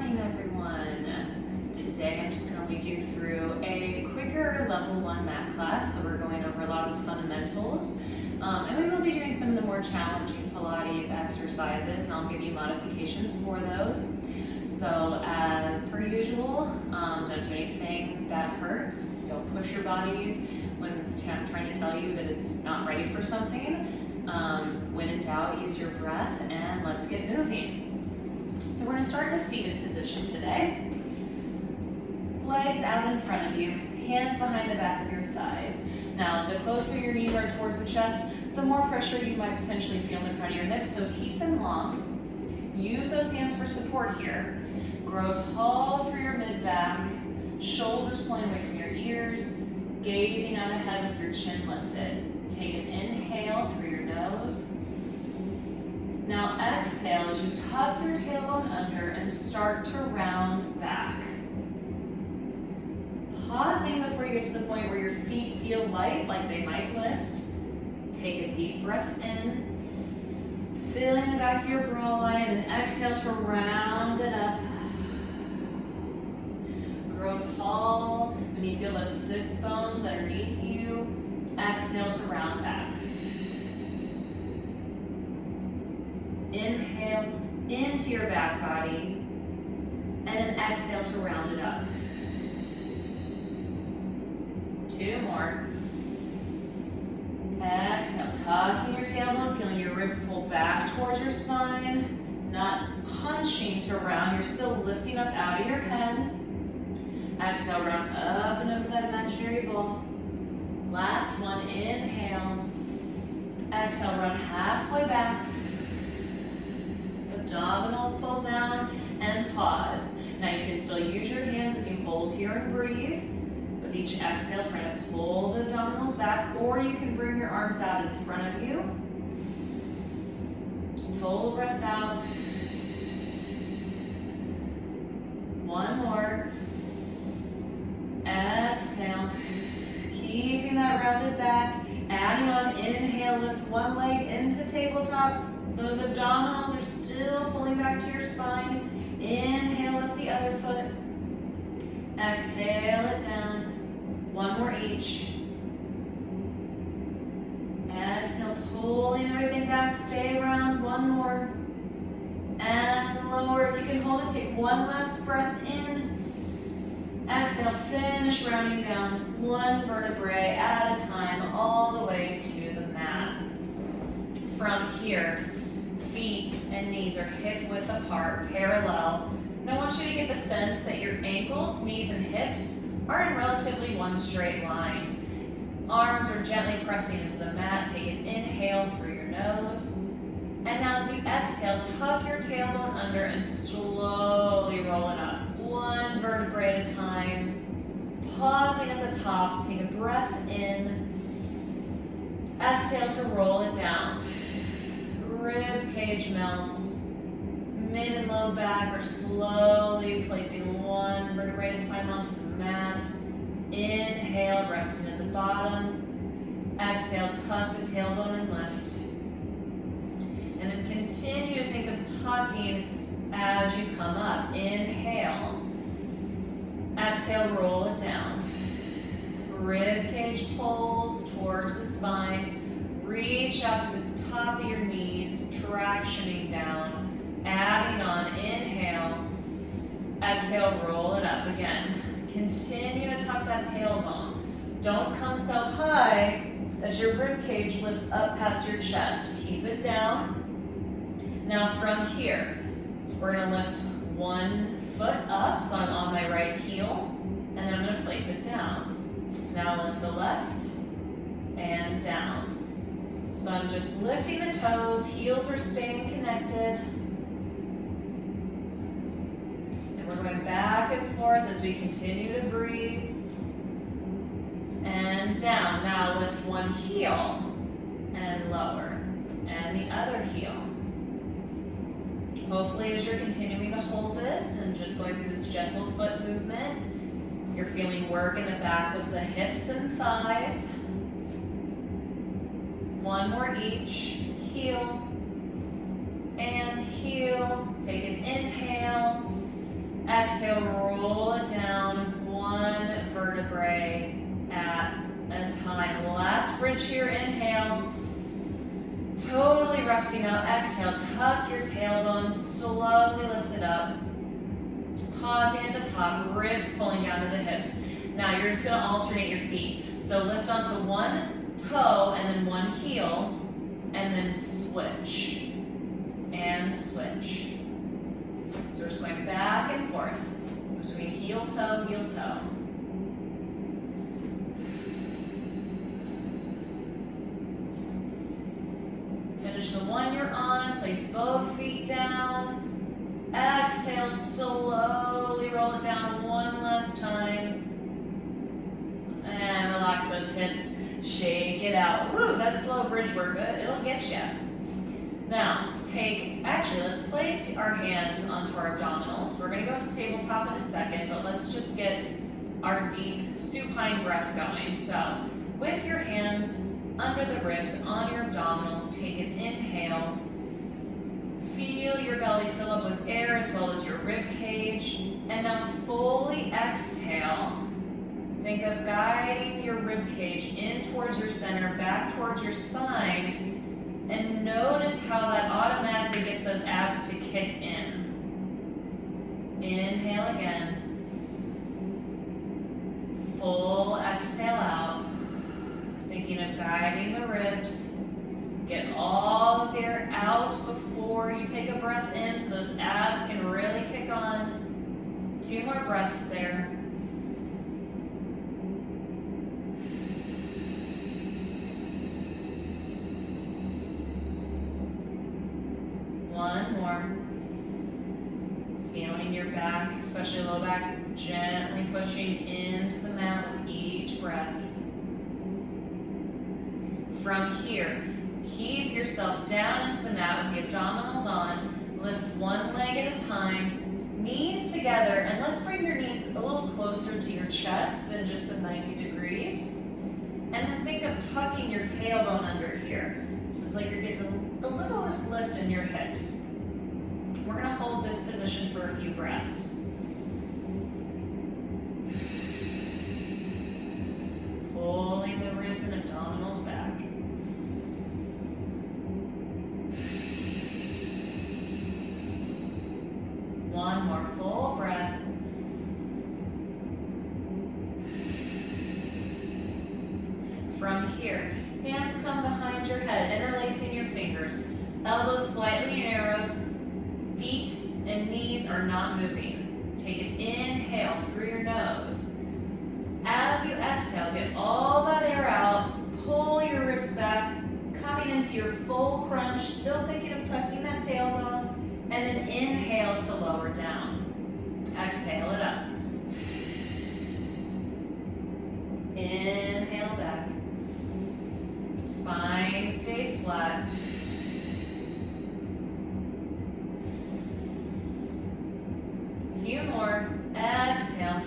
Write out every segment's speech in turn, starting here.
morning, everyone. Today I'm just going to lead you through a quicker level 1 mat class. So we're going over a lot of the fundamentals, and we will be doing some of the more challenging Pilates exercises, and I'll give you modifications for those. So as per usual, don't do anything that hurts. Still push your bodies when it's trying to tell you that it's not ready for something. When in doubt, use your breath, and let's get moving. So we're going to start in a seated position today. Legs out in front of you, hands behind the back of your thighs. Now, the closer your knees are towards the chest, the more pressure you might potentially feel in the front of your hips, so keep them long. Use those hands for support here. Grow tall through your mid-back, shoulders pulling away from your ears, gazing out ahead with your chin lifted. Take an inhale through your nose. Now exhale as you tuck your tailbone under and start to round back. Pausing before you get to the point where your feet feel light, like they might lift. Take a deep breath in, filling the back of your bra line, and then exhale to round it up. Grow tall when you feel those sits bones underneath you. Exhale to round back. Inhale into your back body, and then exhale to round it up. 2 more. Exhale, tucking your tailbone, feeling your ribs pull back towards your spine, not hunching to round, you're still lifting up out of your head. Exhale, round up and over that imaginary ball. Last one, inhale. Exhale, round halfway back. Abdominals pull down and pause. Now you can still use your hands as you hold here and breathe. With each exhale, try to pull the abdominals back, or you can bring your arms out in front of you. Full breath out. 1 more. Exhale. Keeping that rounded back. Adding on, inhale, lift one leg into tabletop. Those abdominals are still pulling back to your spine. Inhale, lift the other foot. Exhale it down. 1 more each. Exhale, pulling everything back. Stay around. 1 more. And lower. If you can hold it, take 1 last breath in. Exhale, finish rounding down 1 vertebrae at a time, all the way to the mat. From here, feet and knees are hip width apart, parallel. And I want you to get the sense that your ankles, knees, and hips are in relatively one straight line. Arms are gently pressing into the mat. Take an inhale through your nose. And now as you exhale, tuck your tailbone under and slowly roll it up. 1 vertebrae at a time. Pausing at the top, take a breath in. Exhale to roll it down. Rib cage melts. Mid and low back are slowly placing 1 vertebrae at a time onto the mat. Inhale, resting at the bottom. Exhale, tuck the tailbone and lift. And then continue to think of tucking as you come up. Inhale. Exhale, roll it down. Rib cage pulls towards the spine. Reach up to the top of your knees, tractioning down. Adding on, inhale. Exhale, roll it up again. Continue to tuck that tailbone. Don't come so high that your rib cage lifts up past your chest. Keep it down. Now from here, we're going to lift 1 foot up, so I'm on my right heel, and then I'm going to place it down. Now lift the left and down. So I'm just lifting the toes, heels are staying connected. And we're going back and forth as we continue to breathe. And down. Now lift 1 heel and lower, and the other heel. Hopefully as you're continuing to hold this and just going through this gentle foot movement, you're feeling work in the back of the hips and thighs. 1 more each. Heel and heel. Take an inhale. Exhale, roll it down, one vertebrae at a time. Last bridge here, inhale. Totally resting out. Exhale, tuck your tailbone, slowly lift it up. Pausing at the top, ribs pulling down to the hips. Now you're just gonna alternate your feet. So lift onto one toe and then one heel, and then switch, and switch. So we're just going back and forth between heel, toe, heel, toe. Finish the one you're on, place both feet down. Exhale, slowly roll it down one last time. And relax those hips, shake it out. Woo, that slow bridge work, it'll get you. Now, let's place our hands onto our abdominals. We're gonna go to tabletop in a second, but let's just get our deep supine breath going. So, with your hands under the ribs, on your abdominals, take an inhale. Feel your belly fill up with air as well as your rib cage. And now fully exhale. Think of guiding your rib cage in towards your center, back towards your spine. And notice how that automatically gets those abs to kick in. Inhale again. Full exhale out. Thinking of guiding the ribs. Get all of the air out before you take a breath in so those abs can really kick on. 2 more breaths there. One more. Feeling your back, especially low back, gently pushing into the mat with each breath. From here, keep yourself down into the mat with the abdominals on. Lift one leg at a time, knees together, and let's bring your knees a little closer to your chest than just the 90 degrees. And then think of tucking your tailbone under here. So it's like you're getting the littlest lift in your hips. We're gonna hold this position for a few breaths. Pulling the ribs and abdominals back. One more full breath. From here, hands come behind your head, interlacing your fingers. Elbows slightly narrowed. Feet and knees are not moving. Take an inhale through your nose. As you exhale, get all that air out. Pull your ribs back, coming into your full crunch, still thinking of tucking that tailbone. And then inhale to lower down. Exhale it up. Inhale back. Spine stays flat. Few more. Exhale.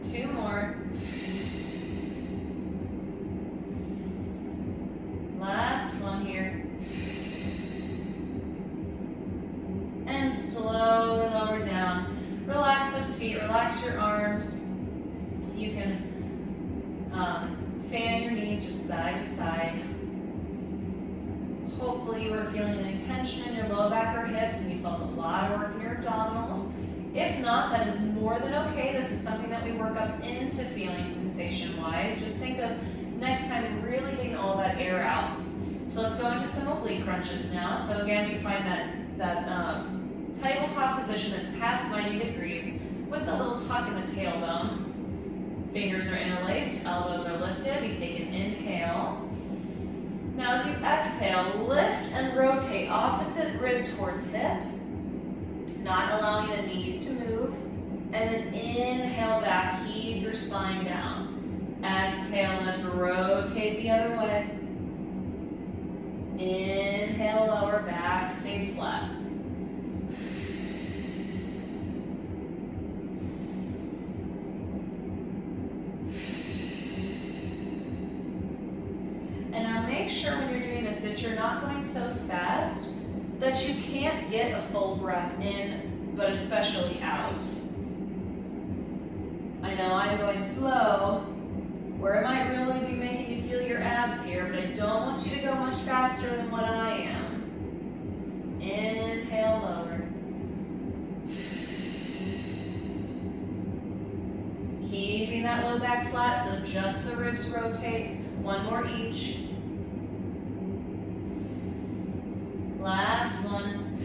Two more. Last one here. And slowly lower down. Relax those feet, relax your arms. You can fan your knees just side to side. Hopefully you were feeling any tension in your low back or hips and you felt a lot of work in your abdominals. If not, that is more than okay. This is something that we work up into feeling sensation-wise. Just think of next time really getting all that air out. So let's go into some oblique crunches now. So again, you find that tabletop position that's past 90 degrees with the little tuck in the tailbone. Fingers are interlaced, elbows are lifted. We take an inhale. Now as you exhale, lift and rotate opposite rib towards hip, not allowing the knees to move. And then inhale back, keep your spine down. Exhale, lift, rotate the other way. Inhale, lower back, stays flat. And now make sure when you're doing this that you're not going so fast that you can't get a full breath in, but especially out. I know I'm going slow, where it might really be making you feel your abs here, but I don't want you to go much faster than what I am. Inhale, lower. Keeping that low back flat, so just the ribs rotate. One more each. Last one.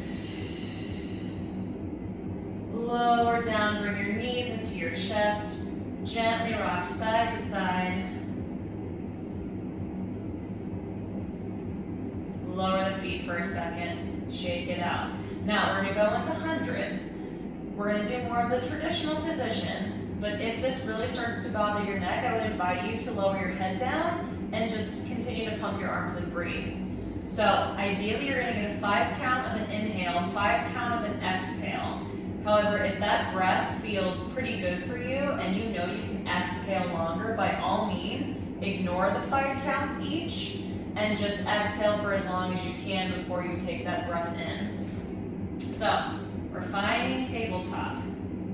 Lower down, bring your knees into your chest. Gently rock side to side. Lower the feet for a second. Shake it out. Now we're going to go into hundreds. We're going to do more of the traditional position, but if this really starts to bother your neck, I would invite you to lower your head down and just continue to pump your arms and breathe. So ideally you're going to get a 5 count of an inhale, 5 count of an exhale. However, if that breath feels pretty good for you and you know you can exhale longer, by all means, ignore the 5 counts each and just exhale for as long as you can before you take that breath in. So, we're finding tabletop.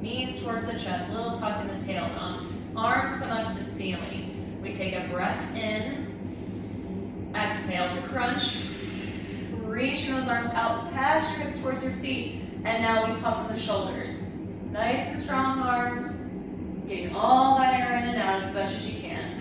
Knees towards the chest, little tuck in the tailbone. Arms come up to the ceiling. We take a breath in, exhale to crunch, reaching those arms out past your hips towards your feet. And now we pump from the shoulders. Nice and strong arms, getting all that air in and out as best as you can.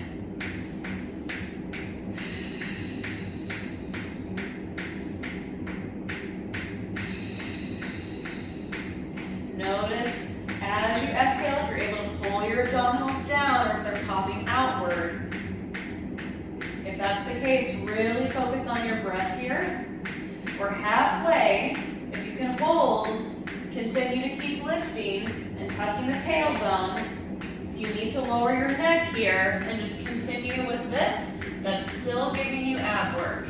Notice as you exhale if you're able to pull your abdominals down or if they're popping outward. If that's the case, really focus on your breath here. We're halfway. If you can hold, continue to keep lifting and tucking the tailbone. If you need to lower your neck here and just continue with this, that's still giving you ab work.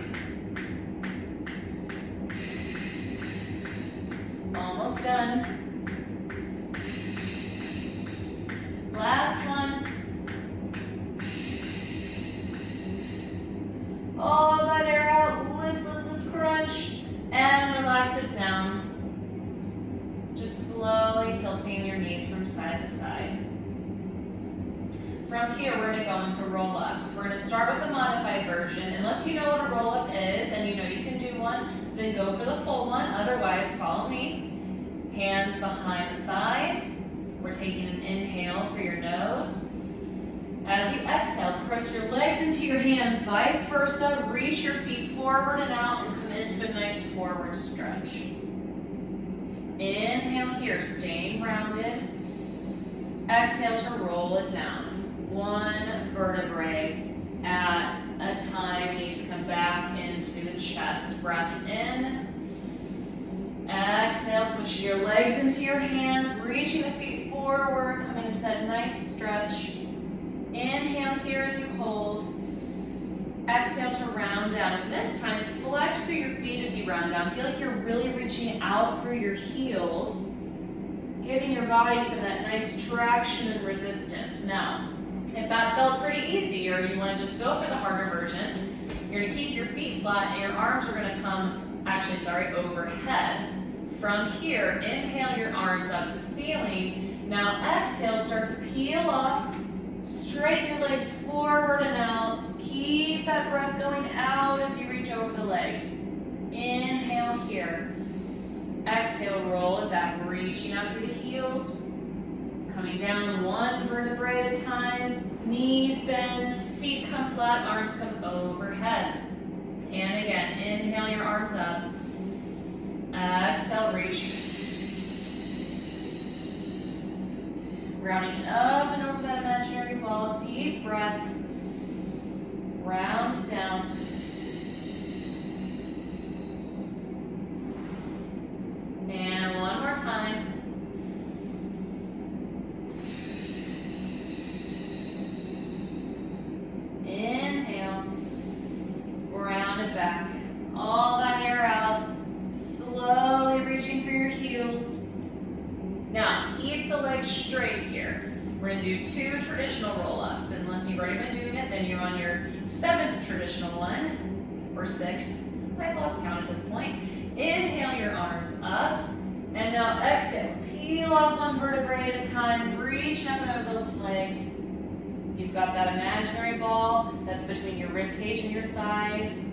Almost done. Last one. All that air out, lift, lift, lift, crunch. And relax it down. Just slowly tilting your knees from side to side. From here, we're going to go into roll-ups. We're going to start with the modified version. Unless you know what a roll-up is and you know you can do one, then go for the full one. Otherwise, follow me. Hands behind the thighs. We're taking an inhale through your nose. As you exhale, press your legs into your hands, vice versa. Reach your feet forward and out and come into a nice forward stretch. Inhale here, staying grounded. Exhale to roll it down. One vertebrae at a time. Knees come back into the chest. Breath in. Exhale, push your legs into your hands, reaching the feet forward, coming into that nice stretch. Inhale here as you hold. Exhale to round down. And this time, flex through your feet as you round down. Feel like you're really reaching out through your heels, giving your body some of that nice traction and resistance. Now, if that felt pretty easy, or you want to just go for the harder version, you're going to keep your feet flat and your arms are going to come, overhead. From here, inhale your arms up to the ceiling. Now exhale, start to peel off. Straighten your legs forward and out. Keep that breath going out as you reach over the legs. Inhale here. Exhale, roll it back, reaching out through the heels. Coming down one vertebrae at a time. Knees bend, feet come flat, arms come overhead. And again, inhale your arms up. Exhale, reach. Rounding it up and over that imaginary ball. Deep breath. Round it down. And one more time. Inhale. Round it back. All that air out. Slowly reaching for your heels. Now, keep the legs straight here. We're going to do 2 traditional roll-ups. Unless you've already been doing it, then you're on your 7th traditional one, or 6th. I've lost count at this point. Inhale your arms up. And now exhale. Peel off one vertebrae at a time. Reaching up and over those legs. You've got that imaginary ball that's between your rib cage and your thighs.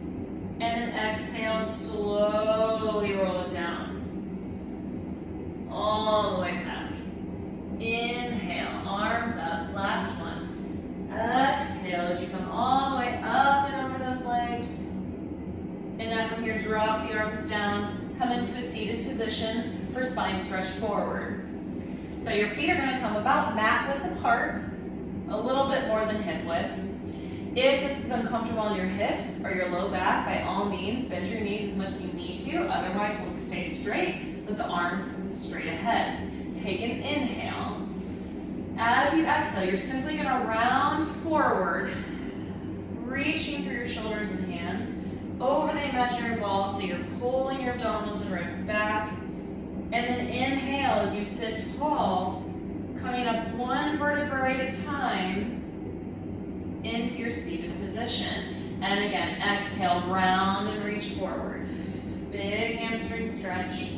And then exhale, slowly roll it down. All the way back. Inhale, arms up. Last one. Exhale as you come all the way up and over those legs. And now from here, drop the arms down. Come into a seated position for spine stretch forward. So your feet are going to come about mat width apart, a little bit more than hip width. If this is uncomfortable on your hips or your low back, by all means, bend your knees as much as you need to. Otherwise, we'll stay straight with the arms straight ahead. Take an inhale. As you exhale, you're simply going to round forward, reaching through your shoulders and hands over the imaginary ball, so you're pulling your abdominals and ribs back. And then inhale as you sit tall, coming up one vertebrae at a time into your seated position. And again, exhale, round and reach forward. Big hamstring stretch.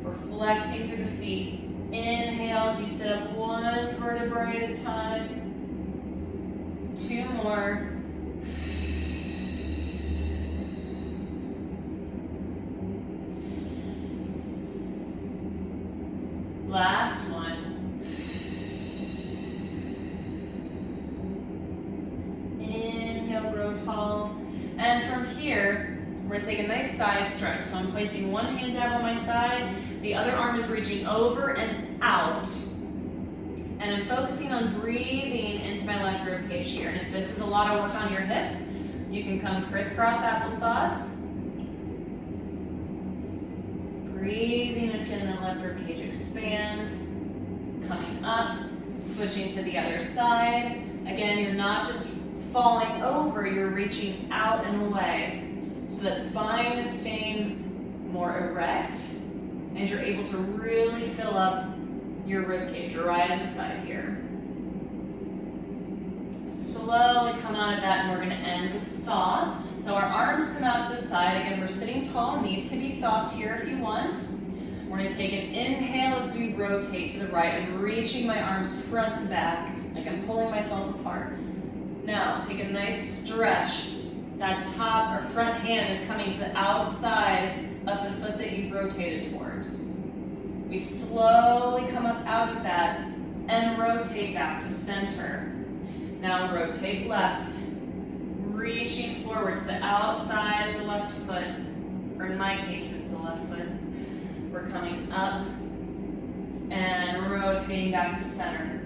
We're flexing through the feet. Inhale as you sit up one vertebrae at a time. 2 more. Last one. Inhale, grow tall. And from here, we're going to take a nice side stretch. So I'm placing one hand down on my side, the other arm is reaching over and out. And I'm focusing on breathing into my left rib cage here. And if this is a lot of work on your hips, you can come crisscross applesauce. Breathing and feeling the left rib cage expand. Coming up, switching to the other side. Again, you're not just falling over, you're reaching out and away. So that spine is staying more erect and you're able to really fill up your rib cage right on the side here. Slowly come out of that and we're going to end with saw. So our arms come out to the side. Again, we're sitting tall. Knees can be soft here if you want. We're going to take an inhale as we rotate to the right. I'm reaching my arms front to back, like I'm pulling myself apart. Now, take a nice stretch. That top or front hand is coming to the outside of the foot that you've rotated towards. We slowly come up out of that and rotate back to center. Now rotate left, reaching forward to the outside of the left foot, or in my case, it's the left foot. We're coming up and rotating back to center.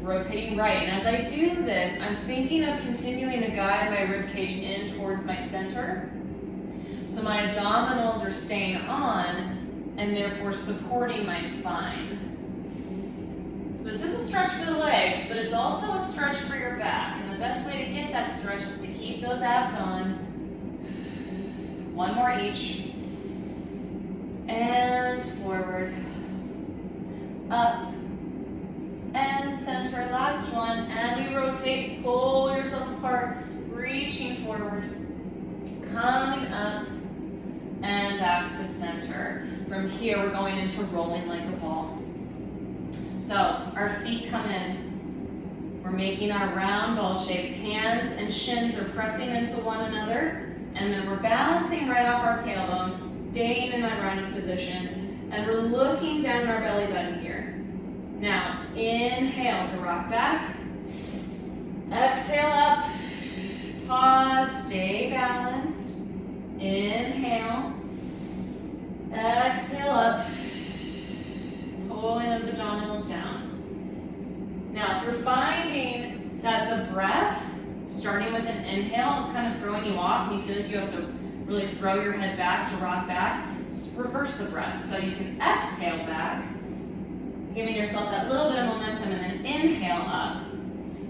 Rotating right, and as I do this, I'm thinking of continuing to guide my rib cage in towards my center. So my abdominals are staying on and therefore supporting my spine. So this is a stretch for the legs, but it's also a stretch for your back. And the best way to get that stretch is to keep those abs on. 1 more each. And forward. Up. And center, last one, and we rotate, pull yourself apart, reaching forward, coming up, and back to center. From here, we're going into rolling like a ball. So, our feet come in. We're making our round ball shape. Hands and shins are pressing into one another, and then we're balancing right off our tailbones, staying in that rounded position, and we're looking down our belly button here. Now, inhale to rock back. Exhale up. Pause, stay balanced. Inhale. Exhale up. Pulling those abdominals down. Now, if you're finding that the breath, starting with an inhale, is kind of throwing you off and you feel like you have to really throw your head back to rock back, reverse the breath. So you can exhale back, giving yourself that little bit of momentum, and then inhale up.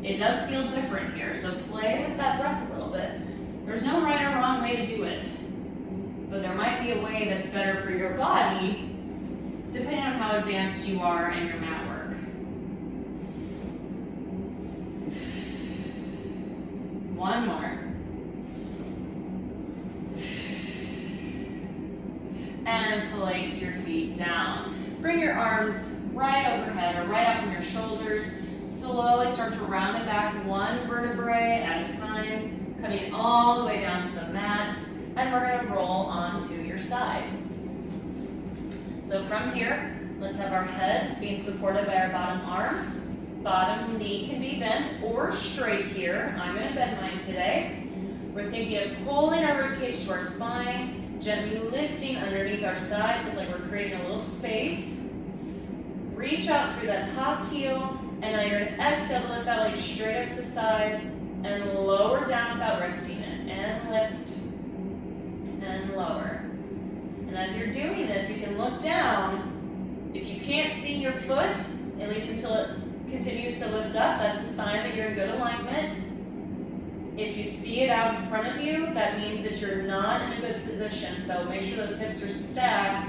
It does feel different here, so play with that breath a little bit. There's no right or wrong way to do it, but there might be a way that's better for your body, depending on how advanced you are in your mat work. One more. and place your feet down. Bring your arms right overhead or right out from your shoulders. Slowly start to round it back one vertebrae at a time, coming all the way down to the mat, and we're going to roll onto your side. So from here, let's have our head being supported by our bottom arm. Bottom knee can be bent or straight here. I'm going to bend mine today. We're thinking of pulling our ribcage to our spine, gently lifting underneath our side, so it's like we're creating a little space. Reach out through that top heel, and now you're going to exhale to lift that leg straight up to the side and lower down without resting it. And lift and lower. And as you're doing this, you can look down. If you can't see your foot, at least until it continues to lift up, that's a sign that you're in good alignment. If you see it out in front of you, that means that you're not in a good position. So make sure those hips are stacked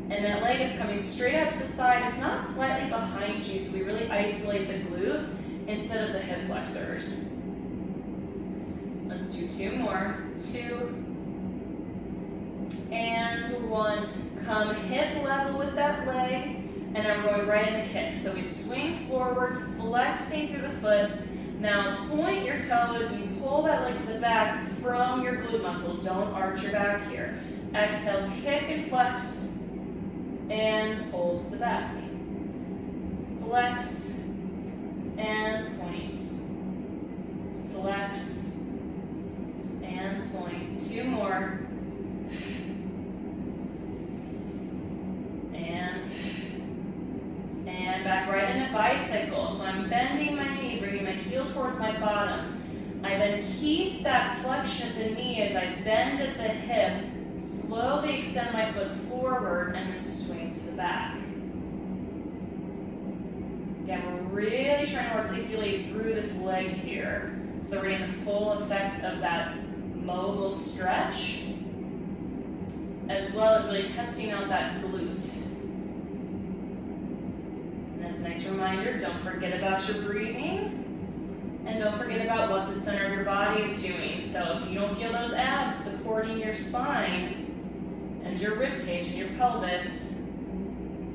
and that leg is coming straight out to the side, if not slightly behind you, so we really isolate the glute instead of the hip flexors. Let's do two more. 2 and 1. Come hip level with that leg, and I'm going right into kicks. So we swing forward, flexing through the foot. Now point your toes and you pull that leg to the back from your glute muscle. Don't arch your back here. Exhale, kick and flex, and pull to the back. Flex and point. Flex and point. 2 more. And back right into bicycle. So I'm bending my knee, bringing my heel towards my bottom. I then keep that flexion at the knee as I bend at the hip, slowly extend my foot forward, and then swing to the back. Again, we're really trying to articulate through this leg here. So we're getting the full effect of that mobile stretch, as well as really testing out that glute. As a nice reminder, don't forget about your breathing, and don't forget about what the center of your body is doing. So if you don't feel those abs supporting your spine and your rib cage and your pelvis,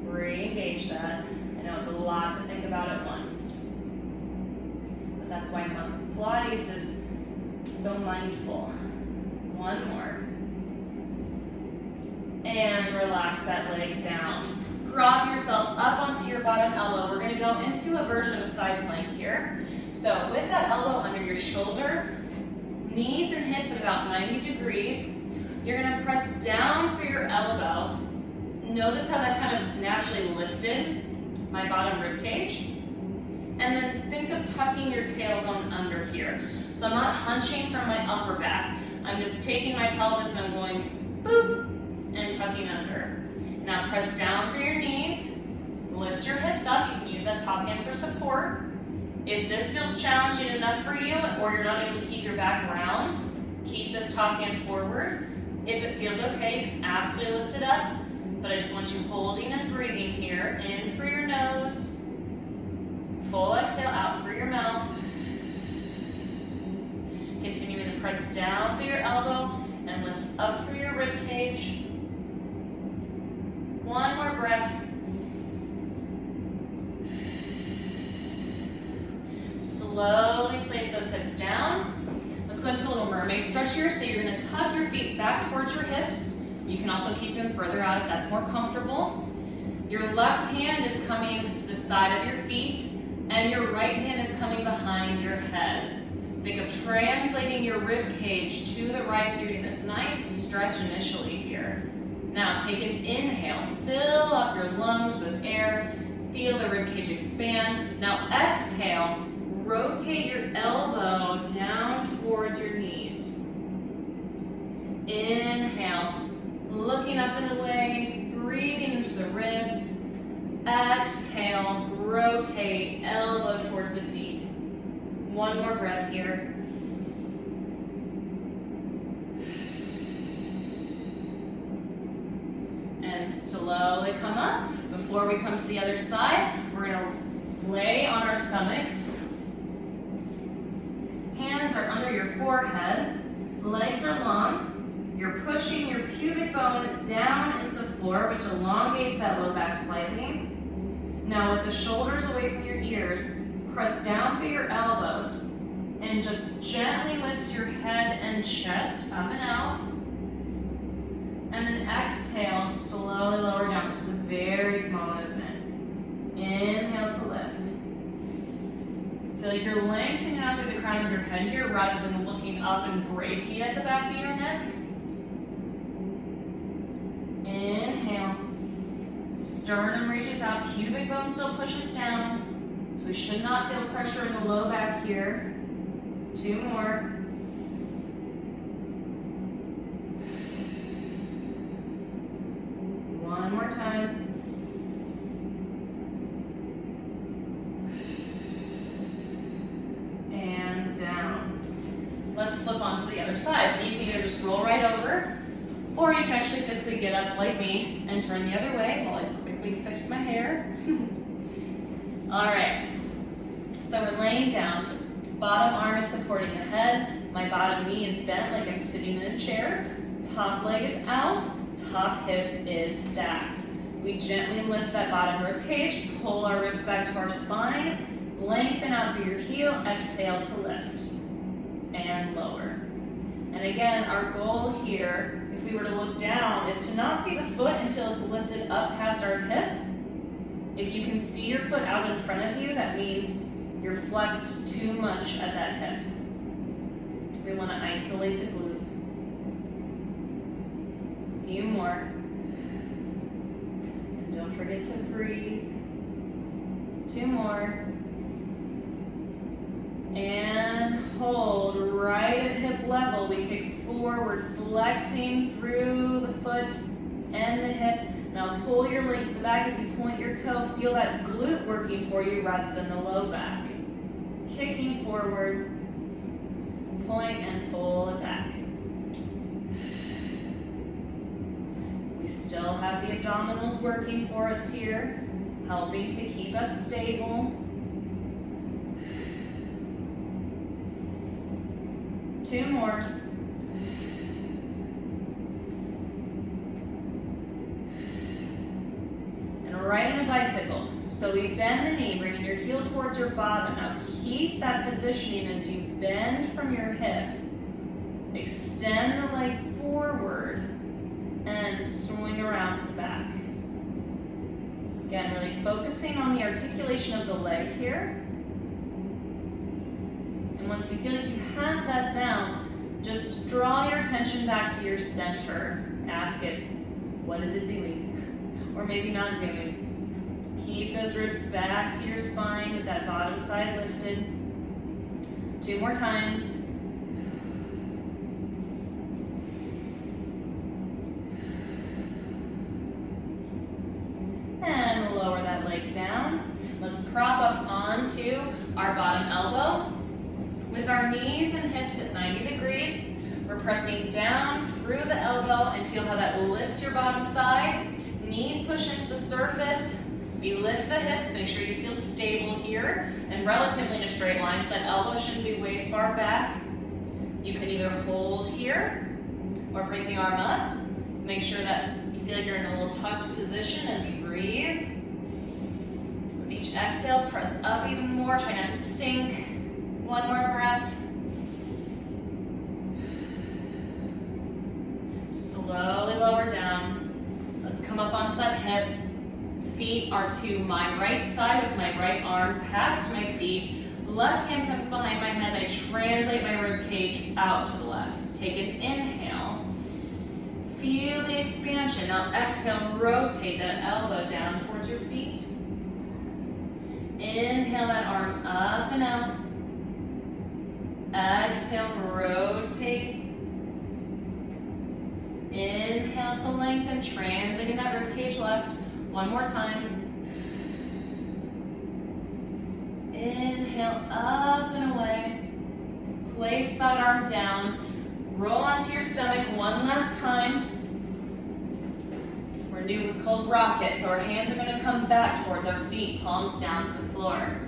re-engage that. I know it's a lot to think about at once, but that's why Pilates is so mindful. 1 more. And relax that leg down. Prop yourself up onto your bottom elbow. We're going to go into a version of a side plank here. So with that elbow under your shoulder, knees and hips at about 90 degrees, you're going to press down for your elbow. Notice how that kind of naturally lifted my bottom rib cage. And then think of tucking your tailbone under here. So I'm not hunching from my upper back. I'm just taking my pelvis and I'm going boop and tucking under. Now press down for your knees, lift your hips up. You can use that top hand for support. If this feels challenging enough for you, or you're not able to keep your back around, keep this top hand forward. If it feels okay, you can absolutely lift it up, but I just want you holding and breathing here. In through your nose, full exhale out through your mouth. Continuing to press down through your elbow and lift up through your rib cage. 1 more breath. Slowly place those hips down. Let's go into a little mermaid stretch here. So you're going to tuck your feet back towards your hips. You can also keep them further out if that's more comfortable. Your left hand is coming to the side of your feet, and your right hand is coming behind your head. Think of translating your rib cage to the right, so you're getting this nice stretch initially here. Now take an inhale, fill up your lungs with air, feel the ribcage expand. Now exhale, rotate your elbow down towards your knees. Inhale, looking up and away, breathing into the ribs. Exhale, rotate, elbow towards the feet. 1 more breath here. And slowly come up. Before we come to the other side, we're going to lay on our stomachs. Hands are under your forehead. Legs are long. You're pushing your pubic bone down into the floor, which elongates that low back slightly. Now with the shoulders away from your ears, press down through your elbows and just gently lift your head and chest up and out. And then exhale, slowly lower down. This is a very small movement. Inhale to lift. Feel like you're lengthening out through the crown of your head here rather than looking up and breaking at the back of your neck. Inhale. Sternum reaches out, pubic bone still pushes down. So we should not feel pressure in the low back here. 2 more. One more time. And down. Let's flip onto the other side. So you can either just roll right over, or you can actually physically get up like me and turn the other way while I quickly fix my hair. All right, so we're laying down. Bottom arm is supporting the head. My bottom knee is bent like I'm sitting in a chair. Top leg is out. Top hip is stacked. We gently lift that bottom rib cage, pull our ribs back to our spine, lengthen out through your heel, exhale to lift, and lower. And again, our goal here, if we were to look down, is to not see the foot until it's lifted up past our hip. If you can see your foot out in front of you, that means you're flexed too much at that hip. We want to isolate the glute. A few more. And don't forget to breathe. 2 more. And hold right at hip level. We kick forward, flexing through the foot and the hip. Now pull your leg to the back as you point your toe. Feel that glute working for you rather than the low back. Kicking forward, point and pull it back. We still have the abdominals working for us here, helping to keep us stable. 2 more. And right in a bicycle. So we bend the knee, bringing your heel towards your bottom. Now keep that positioning as you bend from your hip. Extend the leg forward and swing around to the back. Again, really focusing on the articulation of the leg here. And once you feel like you have that down, just draw your attention back to your center. Ask it, what is it doing? Or maybe not doing. Keep those ribs back to your spine with that bottom side lifted. 2 more times. And lower that leg down. Let's prop up onto our bottom elbow. With our knees and hips at 90 degrees, we're pressing down through the elbow and feel how that lifts your bottom side. Knees push into the surface. We lift the hips, make sure you feel stable here and relatively in a straight line so that elbow shouldn't be way far back. You can either hold here or bring the arm up. Make sure that you feel like you're in a little tucked position as you breathe. With each exhale, press up even more. Try not to sink. 1 more breath. Slowly lower down. Let's come up onto that hip. Feet are to my right side with my right arm past my feet. Left hand comes behind my head and I translate my rib cage out to the left. Take an inhale. Feel the expansion. Now exhale, rotate that elbow down towards your feet. Inhale that arm up and out. Exhale, rotate. Inhale to lengthen, translating that rib cage left. 1 more time. Inhale, up and away. Place that arm down. Roll onto your stomach 1 last time. We're doing what's called rocket, so our hands are going to come back towards our feet, palms down to the floor.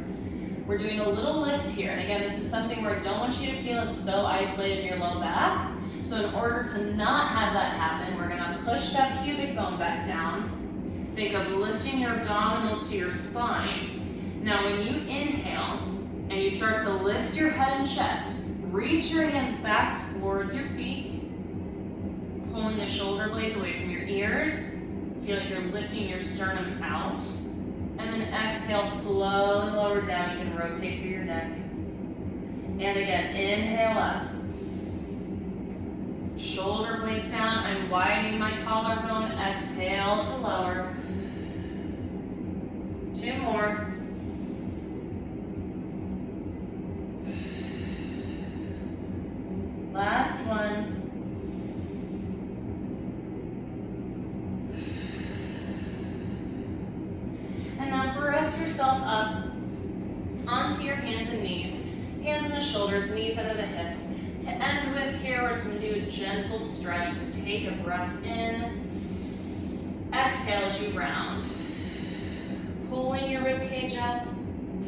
We're doing a little lift here, and again, this is something where I don't want you to feel it's so isolated in your low back. So in order to not have that happen, we're going to push that pubic bone back down. Think of lifting your abdominals to your spine. Now when you inhale and you start to lift your head and chest, reach your hands back towards your feet, pulling the shoulder blades away from your ears. Feel like you're lifting your sternum out. And then exhale, slowly lower down. You can rotate through your neck. And again, inhale up. Shoulder blades down. I'm widening my collarbone. Exhale to lower. 2 more. Last one. And now press yourself up onto your hands and knees. Hands on the shoulders, knees under the hips. To end with here, we're just going to do a gentle stretch. So take a breath in. Exhale as you round. Pulling your ribcage up,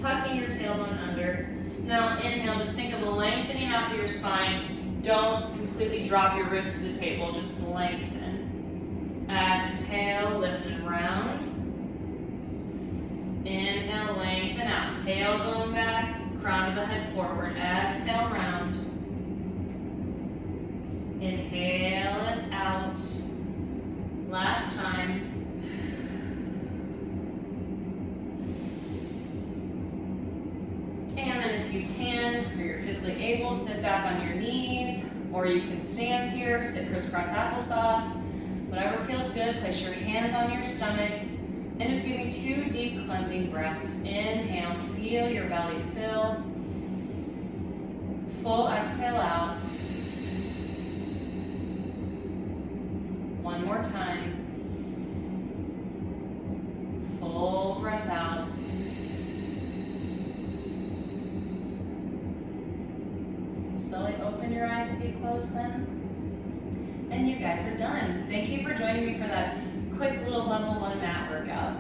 tucking your tailbone under. Now inhale, just think of lengthening out through your spine. Don't completely drop your ribs to the table, just lengthen. Exhale, lift and round. Inhale, lengthen out. Tailbone back, crown of the head forward. Exhale, round. Inhale it out. Last time. And then if you can, or you're physically able, sit back on your knees, or you can stand here, sit crisscross applesauce. Whatever feels good, place your hands on your stomach, and just give me 2 deep cleansing breaths. Inhale, feel your belly fill. Full exhale out. One more time. Full breath out. Slowly open your eyes if you close them. And you guys are done. Thank you for joining me for that quick little level 1 mat workout.